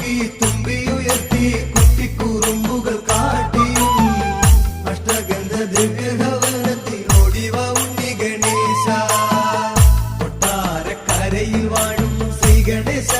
കൊട്ടി തുമ്പിയുയർത്തി കുട്ടിക്കുറുമ്പുകൾ കാട്ടിയും അഷ്ടഗന്ധ ദിവ്യഭവനത്തിൽ ഓടിവ ഉണ്ണി ഗണേശ കൊട്ടാരക്കരയിൽ വാഴും ശ്രീ ഗണേശ